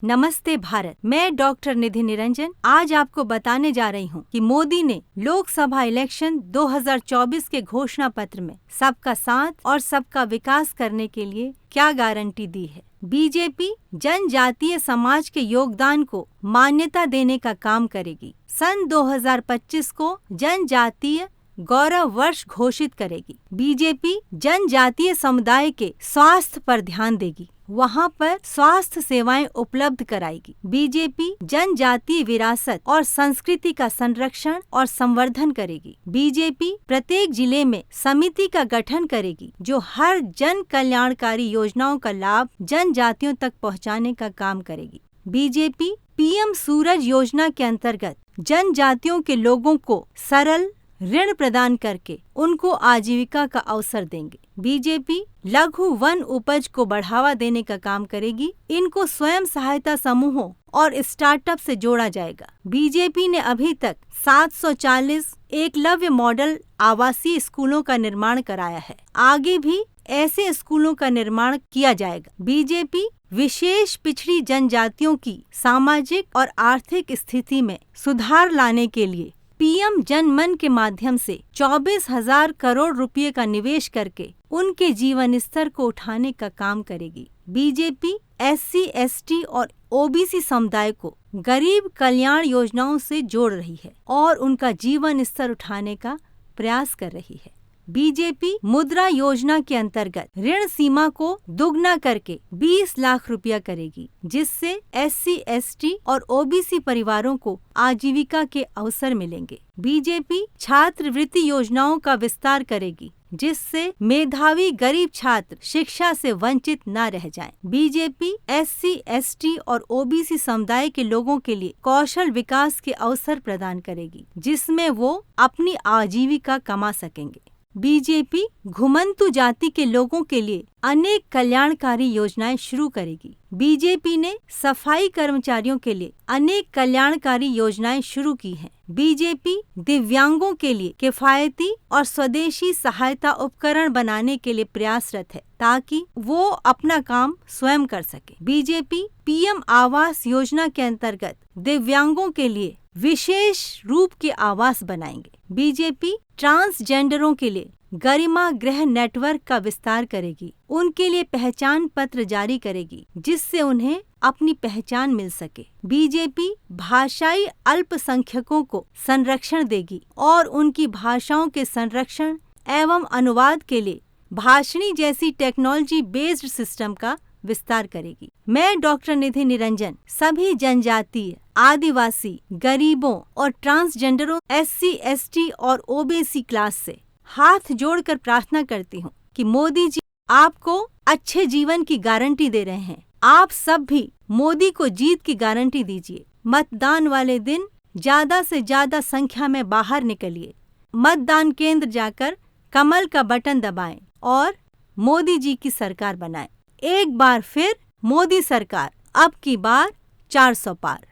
नमस्ते भारत, मैं डॉक्टर निधि निरंजन आज आपको बताने जा रही हूँ कि मोदी ने लोकसभा इलेक्शन 2024 के घोषणा पत्र में सबका साथ और सबका विकास करने के लिए क्या गारंटी दी है। बीजेपी जनजातीय समाज के योगदान को मान्यता देने का काम करेगी। सन 2025 को जनजातीय गौरव वर्ष घोषित करेगी। बीजेपी जनजातीय समुदाय के स्वास्थ्य पर ध्यान देगी, वहाँ पर स्वास्थ्य सेवाएं उपलब्ध कराएगी। बीजेपी जनजातीय विरासत और संस्कृति का संरक्षण और संवर्धन करेगी। बीजेपी प्रत्येक जिले में समिति का गठन करेगी जो हर जन कल्याणकारी योजनाओं का लाभ जनजातियों तक पहुँचाने का काम करेगी। बीजेपी पीएम सूरज योजना के अंतर्गत जनजातियों के लोगों को सरल ऋण प्रदान करके उनको आजीविका का अवसर देंगे। बीजेपी लघु वन उपज को बढ़ावा देने का काम करेगी। इनको स्वयं सहायता समूहों और स्टार्टअप से जोड़ा जाएगा। बीजेपी ने अभी तक 740 एकलव्य मॉडल आवासीय स्कूलों का निर्माण कराया है। आगे भी ऐसे स्कूलों का निर्माण किया जाएगा। बीजेपी विशेष पिछड़ी जनजातियों की सामाजिक और आर्थिक स्थिति में सुधार लाने के लिए पीएम जन मन के माध्यम से 24,000 करोड़ रुपए का निवेश करके उनके जीवन स्तर को उठाने का काम करेगी। बीजेपी SC, ST और OBC समुदाय को गरीब कल्याण योजनाओं से जोड़ रही है और उनका जीवन स्तर उठाने का प्रयास कर रही है। बीजेपी मुद्रा योजना के अंतर्गत ऋण सीमा को दुगना करके 20 लाख रुपया करेगी, जिससे SC, ST और OBC परिवारों को आजीविका के अवसर मिलेंगे। बीजेपी छात्रवृत्ति योजनाओं का विस्तार करेगी, जिससे मेधावी गरीब छात्र शिक्षा से वंचित न रह जाएं। बीजेपी SC, ST और OBC समुदाय के लोगों के लिए कौशल विकास के अवसर प्रदान करेगी, जिसमें वो अपनी आजीविका कमा सकेंगे। बीजेपी घुमंतु जाति के लोगों के लिए अनेक कल्याणकारी योजनाएं शुरू करेगी। बीजेपी ने सफाई कर्मचारियों के लिए अनेक कल्याणकारी योजनाएं शुरू की हैं। बीजेपी दिव्यांगों के लिए किफायती और स्वदेशी सहायता उपकरण बनाने के लिए प्रयासरत है, ताकि वो अपना काम स्वयं कर सके। बीजेपी पीएम आवास योजना के अंतर्गत दिव्यांगों के लिए विशेष रूप के आवास बनाएंगे। बीजेपी ट्रांसजेंडरों के लिए गरिमा गृह नेटवर्क का विस्तार करेगी। उनके लिए पहचान पत्र जारी करेगी, जिससे उन्हें अपनी पहचान मिल सके। बीजेपी भाषाई अल्पसंख्यकों को संरक्षण देगी और उनकी भाषाओं के संरक्षण एवं अनुवाद के लिए भाषणी जैसी टेक्नोलॉजी बेस्ड सिस्टम का विस्तार करेगी। मैं डॉक्टर निधि निरंजन सभी जनजातीय, आदिवासी, गरीबों और ट्रांसजेंडरों, SC, ST और OBC क्लास से हाथ जोड़कर प्रार्थना करती हूँ कि मोदी जी आपको अच्छे जीवन की गारंटी दे रहे हैं। आप सब भी मोदी को जीत की गारंटी दीजिए। मतदान वाले दिन ज्यादा से ज्यादा संख्या में बाहर निकलिए। मतदान केंद्र जाकर कमल का बटन दबाएं और मोदी जी की सरकार बनाएं। एक बार फिर मोदी सरकार, अब की बार 400 पार।